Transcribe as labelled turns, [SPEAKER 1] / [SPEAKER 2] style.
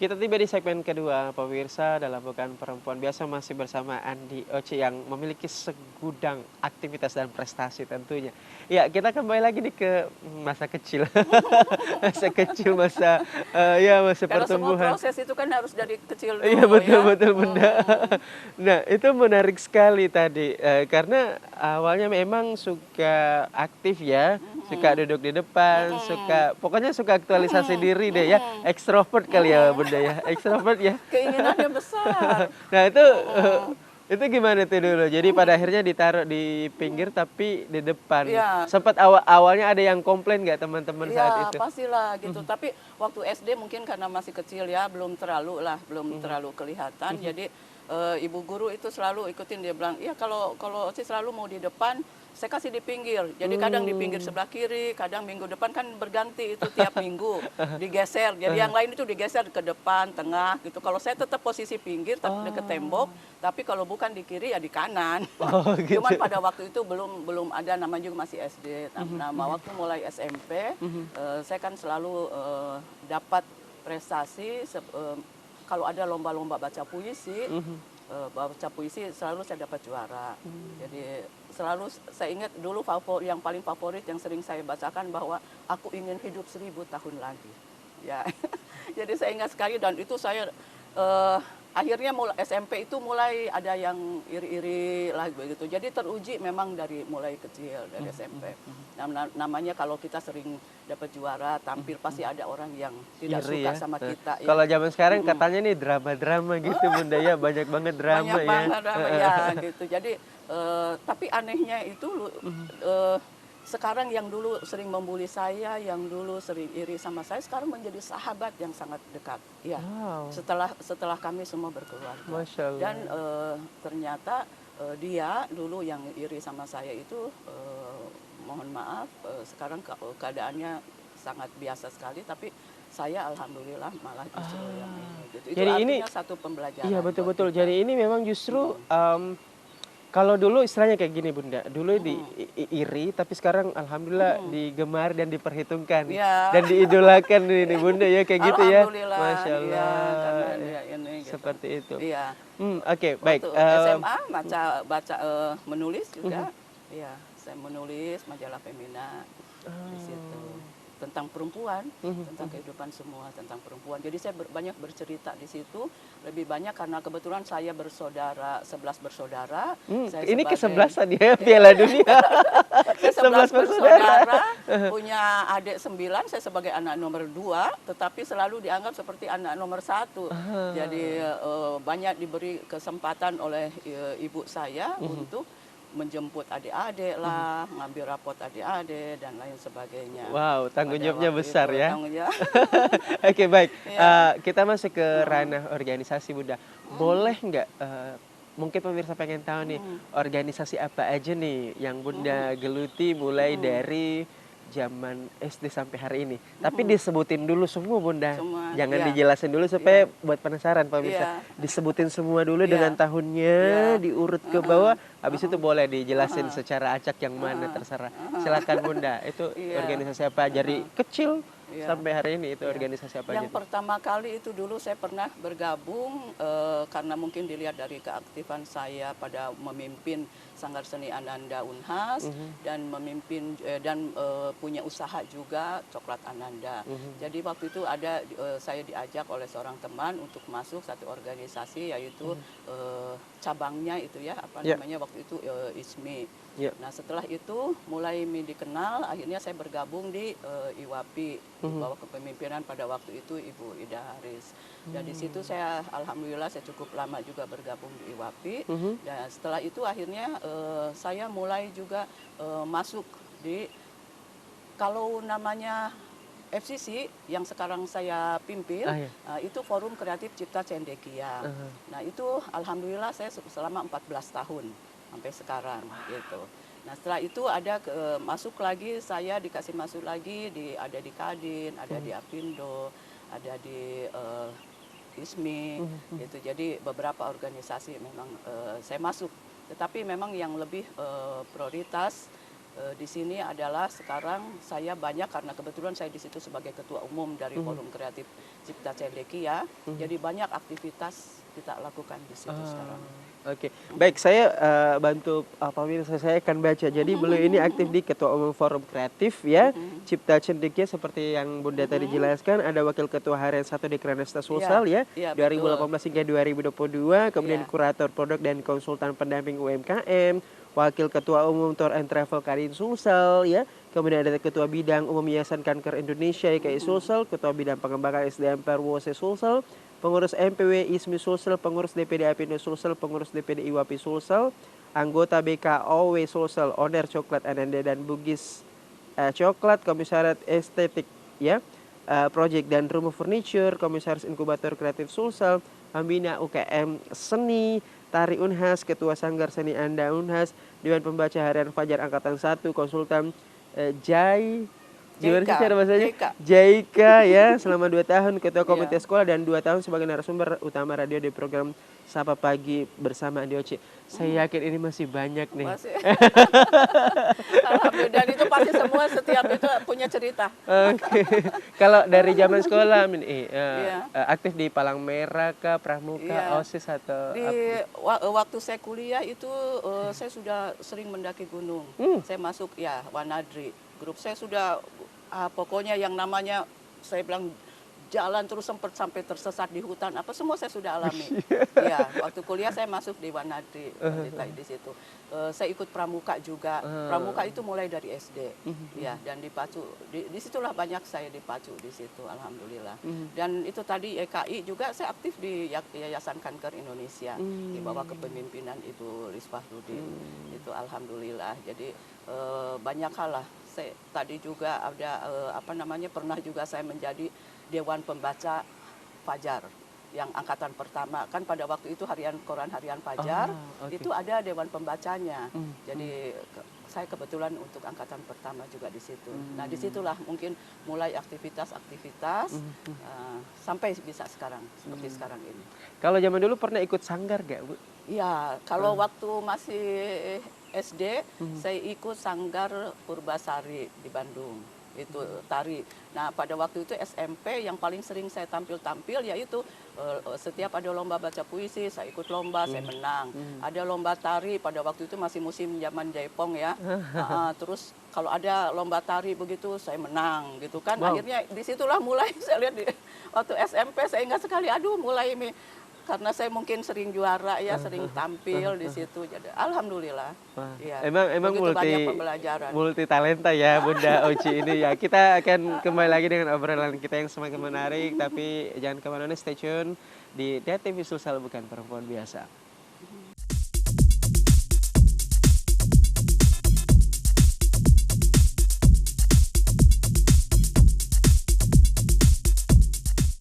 [SPEAKER 1] Kita tiba di segmen kedua, pemirsa, dalam Bukan Perempuan Biasa masih bersama Andi Oce yang memiliki segudang aktivitas dan prestasi tentunya. Ya, kita kembali lagi nih ke masa kecil. Masa kecil, masa
[SPEAKER 2] Karena semua
[SPEAKER 1] pertumbuhan.
[SPEAKER 2] proses itu kan harus dari kecil
[SPEAKER 1] Iya,
[SPEAKER 2] dulu
[SPEAKER 1] betul
[SPEAKER 2] ya.
[SPEAKER 1] betul, Bunda. Nah, itu menarik sekali tadi, karena awalnya memang suka aktif ya, suka duduk di depan,
[SPEAKER 2] Mm-mm.
[SPEAKER 1] pokoknya suka aktualisasi
[SPEAKER 2] Mm-mm.
[SPEAKER 1] diri deh ya,
[SPEAKER 2] Mm-mm.
[SPEAKER 1] ekstrovert kali ya,
[SPEAKER 2] Mm-mm.
[SPEAKER 1] Bunda, ya, ekstrovert ya.
[SPEAKER 2] Keinginannya besar.
[SPEAKER 1] Nah,
[SPEAKER 2] Mm-mm.
[SPEAKER 1] itu gimana tuh dulu? Jadi pada akhirnya ditaruh di pinggir tapi di depan.
[SPEAKER 2] Ya,
[SPEAKER 1] Sempat awalnya ada yang komplain nggak teman-teman saat
[SPEAKER 2] ya
[SPEAKER 1] itu?
[SPEAKER 2] pastilah gitu. Tapi waktu SD mungkin karena masih kecil ya, belum
[SPEAKER 1] Mhm,
[SPEAKER 2] terlalu kelihatan.
[SPEAKER 1] mhm.
[SPEAKER 2] Jadi ibu guru itu selalu ikutin, dia bilang, iya kalau sih selalu mau di depan, saya kasih di pinggir. Jadi kadang di pinggir sebelah kiri, kadang minggu depan kan berganti itu tiap minggu digeser. Jadi yang lain itu digeser ke depan, tengah gitu. Kalau saya tetap posisi pinggir tapi deket tembok,
[SPEAKER 1] Oh.
[SPEAKER 2] tapi kalau bukan di kiri ya di kanan.
[SPEAKER 1] Oh,
[SPEAKER 2] Cuman
[SPEAKER 1] gitu.
[SPEAKER 2] pada waktu itu belum ada, namanya juga masih SD. Nama waktu mulai SMP,
[SPEAKER 1] Mhm.
[SPEAKER 2] saya kan selalu dapat prestasi kalau ada lomba-lomba baca puisi.
[SPEAKER 1] Mhm.
[SPEAKER 2] Baca puisi selalu saya dapat juara.
[SPEAKER 1] Mmm.
[SPEAKER 2] Jadi selalu saya ingat dulu yang paling favorit yang sering saya bacakan bahwa aku ingin hidup 1000 tahun lagi. Ya, jadi saya ingat sekali, dan itu saya akhirnya mulai SMP itu mulai ada yang iri-iri lah begitu. Jadi teruji memang dari mulai kecil, dari SMP. Namanya kalau kita sering dapat juara, tampil pasti ada orang yang tidak
[SPEAKER 1] Iri
[SPEAKER 2] suka
[SPEAKER 1] ya.
[SPEAKER 2] sama kita ya.
[SPEAKER 1] Kalau zaman sekarang
[SPEAKER 2] Mm-mm.
[SPEAKER 1] katanya nih drama-drama gitu, Bunda, ya, banyak banget drama
[SPEAKER 2] Banyak
[SPEAKER 1] ya.
[SPEAKER 2] banget apa
[SPEAKER 1] Heeh.
[SPEAKER 2] ya gitu. Jadi tapi anehnya itu
[SPEAKER 1] Mhm.
[SPEAKER 2] eh, sekarang yang dulu sering membuli saya, yang dulu sering iri sama saya, sekarang menjadi sahabat yang sangat dekat. Ya,
[SPEAKER 1] Wow,
[SPEAKER 2] setelah kami semua berkeluarga.
[SPEAKER 1] Masya
[SPEAKER 2] Dan
[SPEAKER 1] Allah.
[SPEAKER 2] ternyata dia dulu yang iri sama saya itu, mohon maaf, sekarang keadaannya sangat biasa sekali, tapi saya alhamdulillah malah justru yang
[SPEAKER 1] Ah,
[SPEAKER 2] ini gitu. Itu
[SPEAKER 1] jadi ini
[SPEAKER 2] artinya satu
[SPEAKER 1] iya,
[SPEAKER 2] pembelajaran
[SPEAKER 1] betul
[SPEAKER 2] buat
[SPEAKER 1] betul.
[SPEAKER 2] kita.
[SPEAKER 1] Jadi ini memang justru,
[SPEAKER 2] Mm-mm.
[SPEAKER 1] kalau dulu istilahnya kayak gini, Bunda, dulu
[SPEAKER 2] Mm-mm.
[SPEAKER 1] iri, tapi sekarang alhamdulillah
[SPEAKER 2] Mm-mm.
[SPEAKER 1] digemari dan diperhitungkan
[SPEAKER 2] Ya,
[SPEAKER 1] dan diidolakan ini, Bunda, ya, kayak gitu ya?
[SPEAKER 2] alhamdulillah,
[SPEAKER 1] Masya
[SPEAKER 2] iya karena
[SPEAKER 1] Allah, ya,
[SPEAKER 2] dia ini gitu.
[SPEAKER 1] seperti itu.
[SPEAKER 2] Iya,
[SPEAKER 1] Oke, baik,
[SPEAKER 2] waktu SMA baca baca menulis
[SPEAKER 1] mhm.
[SPEAKER 2] juga, iya saya menulis majalah Femina di situ
[SPEAKER 1] Oh,
[SPEAKER 2] tentang perempuan,
[SPEAKER 1] mhm,
[SPEAKER 2] tentang
[SPEAKER 1] mhm.
[SPEAKER 2] kehidupan semua tentang perempuan. Jadi saya banyak bercerita di situ, lebih banyak karena kebetulan saya bersaudara, 11 bersaudara, saya
[SPEAKER 1] Ini
[SPEAKER 2] sebagai
[SPEAKER 1] kesebelasan ya Piala Dunia.
[SPEAKER 2] saya 11
[SPEAKER 1] 11 bersaudara.
[SPEAKER 2] bersaudara, punya adik 9, saya sebagai anak nomor 2, tetapi selalu dianggap seperti anak nomor 1. Jadi
[SPEAKER 1] Ah,
[SPEAKER 2] banyak diberi kesempatan oleh ibu saya
[SPEAKER 1] mhm,
[SPEAKER 2] untuk menjemput adik-adik
[SPEAKER 1] mhm.
[SPEAKER 2] lah, ngambil rapot adik-adik dan lain sebagainya.
[SPEAKER 1] Wow, tanggung
[SPEAKER 2] Pada
[SPEAKER 1] jawabnya
[SPEAKER 2] waktu itu
[SPEAKER 1] besar ya.
[SPEAKER 2] tanggung jawab.
[SPEAKER 1] Oke, baik,
[SPEAKER 2] Ya.
[SPEAKER 1] kita masuk ke
[SPEAKER 2] Heeh.
[SPEAKER 1] ranah organisasi, Bunda.
[SPEAKER 2] Mhm.
[SPEAKER 1] Boleh nggak, mungkin pemirsa pengen tahu nih,
[SPEAKER 2] Mhm.
[SPEAKER 1] organisasi apa aja nih yang
[SPEAKER 2] Mhm.
[SPEAKER 1] Bunda geluti mulai
[SPEAKER 2] Mhm.
[SPEAKER 1] dari zaman SD sampai hari ini? Tapi
[SPEAKER 2] Mhm.
[SPEAKER 1] disebutin dulu semua, Bunda.
[SPEAKER 2] Semua,
[SPEAKER 1] Jangan
[SPEAKER 2] ya,
[SPEAKER 1] dijelasin dulu supaya
[SPEAKER 2] ya,
[SPEAKER 1] buat penasaran pemirsa.
[SPEAKER 2] iya,
[SPEAKER 1] Disebutin semua dulu dengan
[SPEAKER 2] iya,
[SPEAKER 1] tahunnya,
[SPEAKER 2] iya.
[SPEAKER 1] diurut ke
[SPEAKER 2] Heeh,
[SPEAKER 1] bawah, habis
[SPEAKER 2] heeh,
[SPEAKER 1] itu boleh dijelasin
[SPEAKER 2] heeh,
[SPEAKER 1] secara acak yang mana
[SPEAKER 2] heeh,
[SPEAKER 1] terserah.
[SPEAKER 2] heeh.
[SPEAKER 1] Silakan, Bunda. Itu
[SPEAKER 2] Iya,
[SPEAKER 1] organisasi apa? Dari
[SPEAKER 2] heeh,
[SPEAKER 1] kecil
[SPEAKER 2] iya,
[SPEAKER 1] sampai hari ini itu
[SPEAKER 2] iya.
[SPEAKER 1] organisasi apa aja
[SPEAKER 2] Yang
[SPEAKER 1] tuh?
[SPEAKER 2] pertama kali itu dulu saya pernah bergabung, karena mungkin dilihat dari keaktifan saya pada memimpin Sanggar Seni Ananda Unhas
[SPEAKER 1] Mhm,
[SPEAKER 2] dan memimpin punya usaha juga Coklat Ananda.
[SPEAKER 1] mhm,
[SPEAKER 2] Jadi waktu itu saya diajak oleh seorang teman untuk masuk satu organisasi, yaitu
[SPEAKER 1] mhm.
[SPEAKER 2] cabangnya itu ya, apa
[SPEAKER 1] Ya,
[SPEAKER 2] namanya waktu itu, ISMI.
[SPEAKER 1] ya.
[SPEAKER 2] Nah setelah itu mulai dikenal, akhirnya saya bergabung di IWAPI, di
[SPEAKER 1] Mhm.
[SPEAKER 2] bawah kepemimpinan pada waktu itu Ibu Ida Haris. Dan di situ
[SPEAKER 1] Mmm.
[SPEAKER 2] saya alhamdulillah saya cukup lama juga bergabung di IWAPI.
[SPEAKER 1] Mhm.
[SPEAKER 2] Dan setelah itu akhirnya saya mulai juga masuk di, kalau namanya FCC yang sekarang saya pimpin,
[SPEAKER 1] Ah, ya.
[SPEAKER 2] itu Forum Kreatif Cipta Cendekia.
[SPEAKER 1] Ah hah.
[SPEAKER 2] Nah itu alhamdulillah saya selama 14 tahun sampai sekarang gitu. Nah setelah itu masuk lagi, saya dikasih masuk lagi ada di Kadin, ada
[SPEAKER 1] Mhm,
[SPEAKER 2] di Apindo, ada di ISMI
[SPEAKER 1] mhm, mhm.
[SPEAKER 2] gitu. Jadi beberapa organisasi memang saya masuk. Tetapi memang yang lebih prioritas Di sini adalah sekarang saya banyak karena kebetulan saya di situ sebagai ketua umum dari Forum Kreatif Cipta Cendekia ya. Jadi banyak aktivitas kita lakukan di situ sekarang.
[SPEAKER 1] Oke. Baik, saya bantu pemirsa saya akan baca. Jadi beliau ini aktif di Ketua Umum Forum Kreatif ya, Cipta Cendekia seperti yang Bunda tadi jelaskan. Ada Wakil Ketua Harian 1 di Kranesta Sulsel ya,
[SPEAKER 2] Iya,
[SPEAKER 1] 2018 hingga 2022. Kemudian
[SPEAKER 2] Iya.
[SPEAKER 1] Kurator Produk dan Konsultan Pendamping UMKM. Wakil Ketua Umum Tour and Travel Kadin Sulsel ya. Kemudian ada Ketua Bidang Umum Yayasan Kanker Indonesia YKI Sulsel, Ketua Bidang Pengembangan SDM Perwose Sulsel, Pengurus MPW ISMI Sulsel, Pengurus DPD Apindo Sulsel, Pengurus DPD IWAPI Sulsel, Anggota BKOW Sulsel, Owner Coklat Ananda dan Bugis Coklat, Komisariat Estetik ya, Project dan Rumah Furniture, Komisaris Inkubator Kreatif Sulsel, Pembina UKM Seni, Tari Unhas, Ketua Sanggar Seni Anda Unhas, Dewan Pembaca Harian Fajar Angkatan 1, Konsultan gimana sih cara bahasanya? Jaika ya, selama 2 tahun Ketua Komite Sekolah dan 2 tahun sebagai narasumber utama radio di program Sapa Pagi bersama DOC. Saya yakin ini masih banyak nih.
[SPEAKER 2] Masih. Alhamdulillah, dan itu pasti semua setiap itu punya cerita.
[SPEAKER 1] Oke. Kalau dari zaman sekolah, aktif di Palang Merah kah, Pramuka, OSIS atau
[SPEAKER 2] Waktu saya kuliah itu saya sudah sering mendaki gunung. Saya masuk ya Wanadri. Grup saya sudah pokoknya yang namanya saya bilang jalan terus sempat sampai tersesat di hutan apa semua saya sudah alami. Ya, waktu kuliah saya masuk di Wanadri di situ. Saya ikut pramuka juga. Pramuka itu mulai dari SD. Ya, dan dipacu disitulah banyak saya dipacu di situ alhamdulillah. Dan itu tadi YKI juga saya aktif di Yayasan Kanker Indonesia di bawah kepemimpinan Ibu Risfahrudin. Itu alhamdulillah. Jadi banyak hal lah. Saya tadi juga ada pernah juga saya menjadi Dewan Pembaca Fajar yang angkatan pertama, kan pada waktu itu koran harian Fajar itu ada dewan pembacanya. Jadi saya kebetulan untuk angkatan pertama juga di situ. Nah disitulah mungkin mulai aktivitas sampai bisa sekarang seperti sekarang ini.
[SPEAKER 1] Kalau zaman dulu pernah ikut sanggar gak, Bu?
[SPEAKER 2] Iya, kalau waktu masih SD saya ikut sanggar Purbasari di Bandung. Itu tari. Nah pada waktu itu SMP yang paling sering saya tampil yaitu setiap ada lomba baca puisi saya ikut lomba, saya menang. Ada lomba tari pada waktu itu masih musim zaman Jaipong ya. Terus kalau ada lomba tari begitu saya menang gitu kan. Akhirnya disitulah mulai saya lihat waktu SMP saya ingat sekali mulai ini karena saya mungkin sering juara ya, sering tampil di situ. Jadi alhamdulillah. Ya,
[SPEAKER 1] emang multi talenta ya Bunda Oci ini ya. Kita akan kembali lagi dengan obrolan kita yang semakin menarik, tapi jangan kemana-mana, stay tune di DTV Sulsel Bukan Perempuan Biasa.